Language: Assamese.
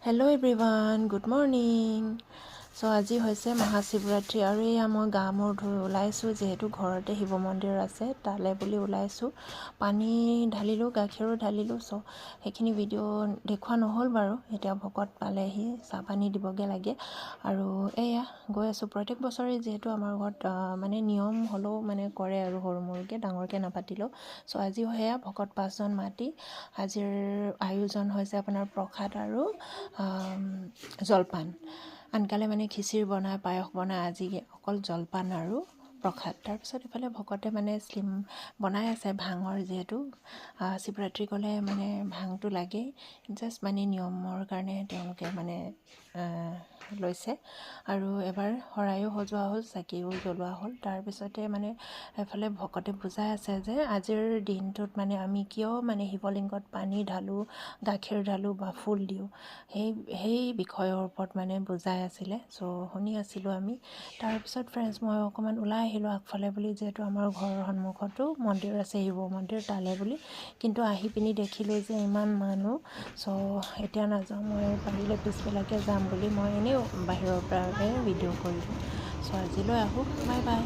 Hello' everyone, good morning. So' আজি হৈছে মহাশিৱৰাত্ৰি আৰু এয়া মই গা মূৰ ধুই ওলাইছোঁ, যিহেতু ঘৰতে শিৱ মন্দিৰ আছে তালৈ বুলি ওলাইছোঁ। পানী ঢালিলোঁ, গাখীৰো ঢালিলোঁ। চ' সেইখিনি ভিডিঅ' দেখুওৱা নহ'ল বাৰু। এতিয়া ভকত পালেহি, চাহ পানী দিবগৈ লাগে আৰু এয়া গৈ আছোঁ। প্ৰত্যেক বছৰে যিহেতু আমাৰ ঘৰত মানে নিয়ম হ'লেও মানে কৰে আৰু সৰু মৰুকৈ, ডাঙৰকৈ নাপাতিলেও। চ' আজিও সেয়া ভকত 5জন মাতি আজিৰ আয়োজন হৈছে আপোনাৰ প্ৰসাদ আৰু জলপান। আনকালে মানে খিচিৰি বনায়, পায়স বনায়, আজি অকল জলপান আৰু প্ৰসাদ। তাৰপিছত ইফালে ভকতে মানে স্লিম বনাই আছে ভাঙৰ, যিহেতু শিৱৰাত্ৰি গ'লে মানে ভাংটো লাগেই। জাষ্ট মানে নিয়মৰ কাৰণে তেওঁলোকে মানে লৈছে। আৰু এবাৰ শৰাইও সজোৱা হ'ল, চাকিও জ্বলোৱা হ'ল। তাৰপিছতে মানে এফালে ভকতে বুজাই আছে যে আজিৰ দিনটোত মানে আমি কিয় মানে শিৱলিংগত পানী ঢালোঁ, গাখীৰ ঢালোঁ বা ফুল দিওঁ, সেই বিষয়ৰ ওপৰত মানে বুজাই আছিলে। চ' শুনি আছিলোঁ আমি। তাৰপিছত ফ্ৰেণ্ডছ মই অকণমান ওলাই আহিলোঁ আগফালে বুলি, যিহেতু আমাৰ ঘৰৰ সন্মুখতো মন্দিৰ আছে, শিৱ মন্দিৰ, তালৈ বুলি। কিন্তু আহি পিনি দেখিলোঁ যে ইমান মানুহ। চ' এতিয়া নাযাওঁ, মই পাৰিলে পিছবিলাকে যাম বুলি মই এনেই বাহিৰৰ পৰাই ভিডিঅ' কৰিলোঁ। চ' আজিলৈ আহোঁ, বাই বাই।